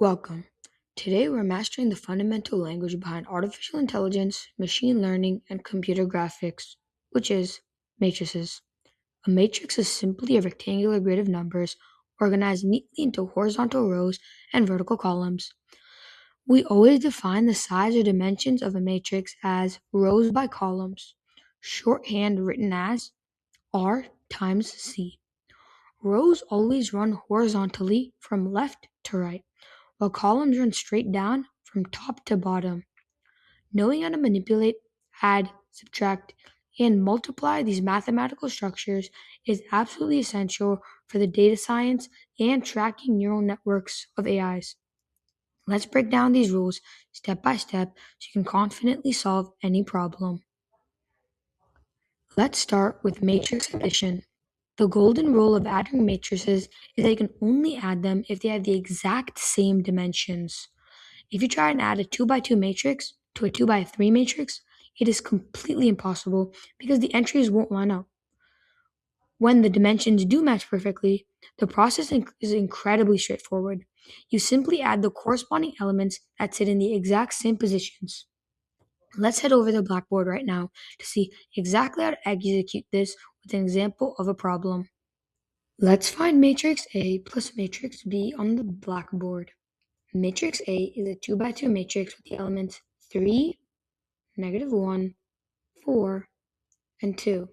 Welcome. Today we're mastering the fundamental language behind artificial intelligence, machine learning, and computer graphics, which is matrices. A matrix is simply a rectangular grid of numbers organized neatly into horizontal rows and vertical columns. We always define the size or dimensions of a matrix as rows by columns, shorthand written as R times C. Rows always run horizontally from left to right, while columns run straight down from top to bottom. Knowing how to manipulate, add, subtract, and multiply these mathematical structures is absolutely essential for the data science and tracking neural networks of AIs. Let's break down these rules step by step so you can confidently solve any problem. Let's start with matrix addition. The golden rule of adding matrices is that you can only add them if they have the exact same dimensions. If you try and add a 2 by 2 matrix to a 2 by 3 matrix, it is completely impossible because the entries won't line up. When the dimensions do match perfectly, the process is incredibly straightforward. You simply add the corresponding elements that sit in the exact same positions. Let's head over to Blackboard right now to see exactly how to execute this with an example of a problem. Let's find matrix A plus matrix B on the blackboard. Matrix A is a 2 by 2 matrix with the elements 3, -1, 4, and 2.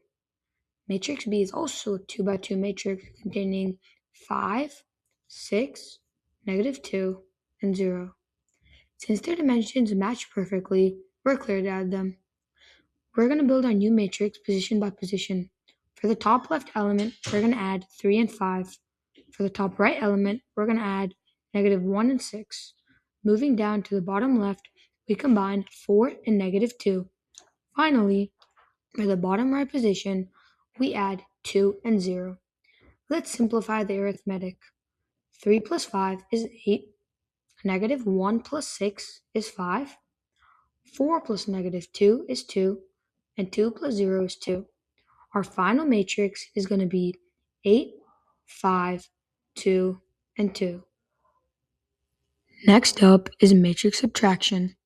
Matrix B is also a 2 by 2 matrix containing 5, 6, -2, and 0. Since their dimensions match perfectly, we're clear to add them. We're going to build our new matrix position by position. For the top left element, we're going to add 3 and 5. For the top right element, we're going to add -1 and 6. Moving down to the bottom left, we combine 4 and -2. Finally, for the bottom right position, we add 2 and 0. Let's simplify the arithmetic. 3 plus 5 is 8. -1 plus 6 is 5. 4 plus -2 is 2. And 2 plus 0 is 2. Our final matrix is going to be 8, 5, 2, and 2. Next up is matrix subtraction.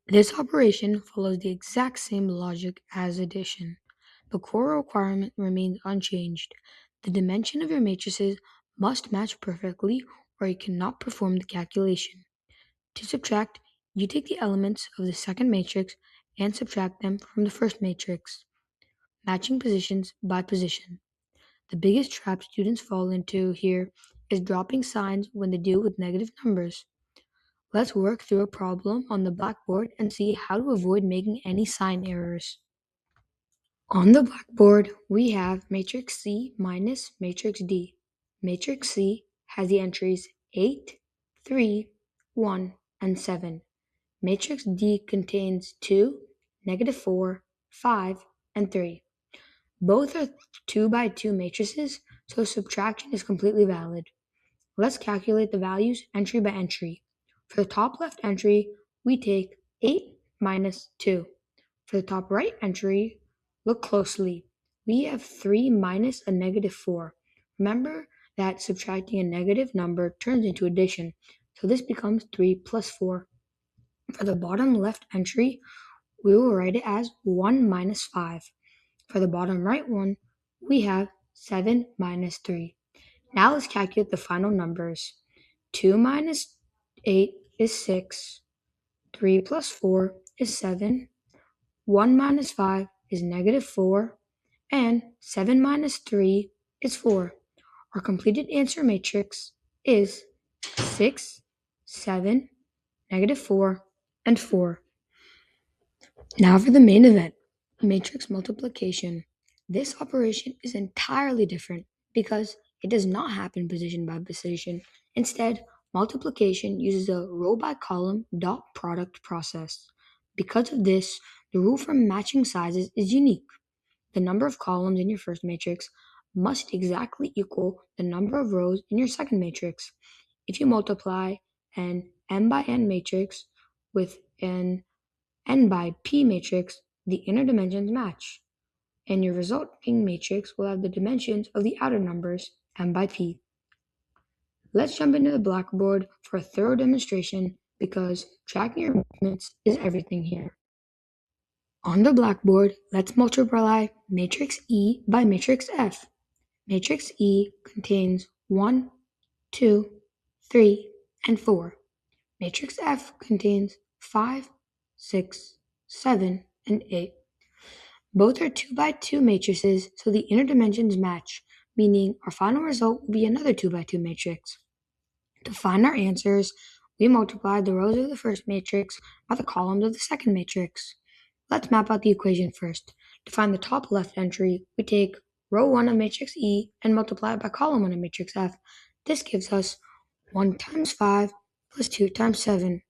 This operation follows the exact same logic as addition. The core requirement remains unchanged. The dimension of your matrices must match perfectly or you cannot perform the calculation. To subtract, you take the elements of the second matrix and subtract them from the first matrix, matching positions by position. The biggest trap students fall into here is dropping signs when they deal with negative numbers. Let's work through a problem on the blackboard and see how to avoid making any sign errors. On the blackboard, we have matrix C minus matrix D. Matrix C has the entries 8, 3, 1, and 7. Matrix D contains 2, -4, 5, and 3. Both are 2 by 2 matrices, so subtraction is completely valid. Let's calculate the values entry by entry. For the top left entry, we take 8 minus 2. For the top right entry, look closely. We have 3 minus a -4. Remember that subtracting a negative number turns into addition, so this becomes 3 plus 4. For the bottom left entry, we will write it as 1 minus 5. For the bottom right one, we have 7 minus 3. Now let's calculate the final numbers. 2 minus 8 is 6. 3 plus 4 is 7. 1 minus 5 is -4. And 7 minus 3 is 4. Our completed answer matrix is 6, 7, -4, and 4. Now for the main event, matrix multiplication. This operation is entirely different because it does not happen position by position. Instead, multiplication uses a row by column dot product process. Because of this, the rule for matching sizes is unique. The number of columns in your first matrix must exactly equal the number of rows in your second matrix. If you multiply an m by n matrix with an n by p matrix, the inner dimensions match, and your resulting matrix will have the dimensions of the outer numbers m by p. Let's jump into the blackboard for a thorough demonstration because tracking your movements is everything here. On the blackboard, let's multiply matrix E by matrix F. Matrix E contains 1, 2, 3, and 4. Matrix F contains 5, 6, 7, and 8. Both are 2 by 2 matrices, so the inner dimensions match, meaning our final result will be another 2 by 2 matrix. To find our answers, we multiply the rows of the first matrix by the columns of the second matrix. Let's map out the equation first. To find the top left entry, we take row 1 of matrix E and multiply it by column 1 of matrix F. This gives us 1 times 5 plus 2 times 7.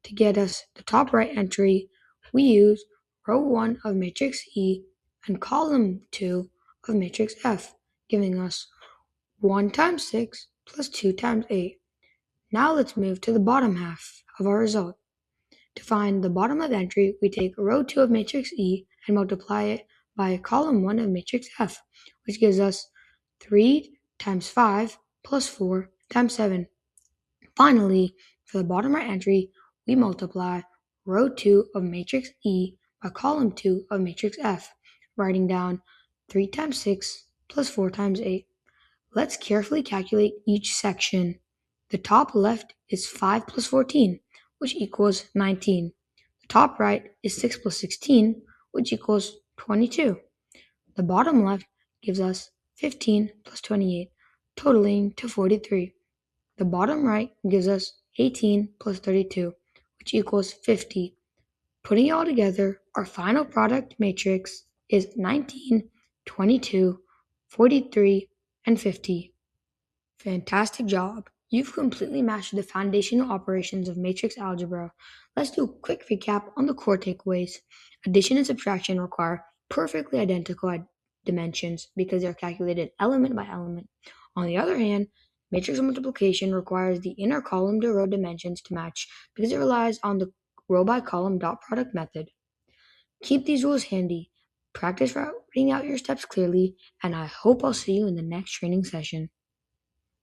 To get us the top right entry, we use row 1 of matrix E and column 2 of matrix F, giving us 1 times 6 plus 2 times 8. Now let's move to the bottom half of our result. To find the bottom of entry, we take row 2 of matrix E and multiply it by column 1 of matrix F, which gives us 3 times 5 plus 4 times 7. Finally, for the bottom right entry, we multiply row 2 of matrix E by column 2 of matrix F, writing down 3 times 6 plus 4 times 8. Let's carefully calculate each section. The top left is 5 plus 14, which equals 19. The top right is 6 plus 16, which equals 22. The bottom left gives us 15 plus 28, totaling to 43. The bottom right gives us 18 plus 32, which equals 50. Putting it all together, our final product matrix is 19, 22, 43, and 50. Fantastic job! You've completely mastered the foundational operations of matrix algebra. Let's do a quick recap on the core takeaways. Addition and subtraction require perfectly identical dimensions because they're calculated element by element. On the other hand, matrix multiplication requires the inner column to row dimensions to match because it relies on the row by column dot product method. Keep these rules handy. Practice writing out your steps clearly, and I hope I'll see you in the next training session.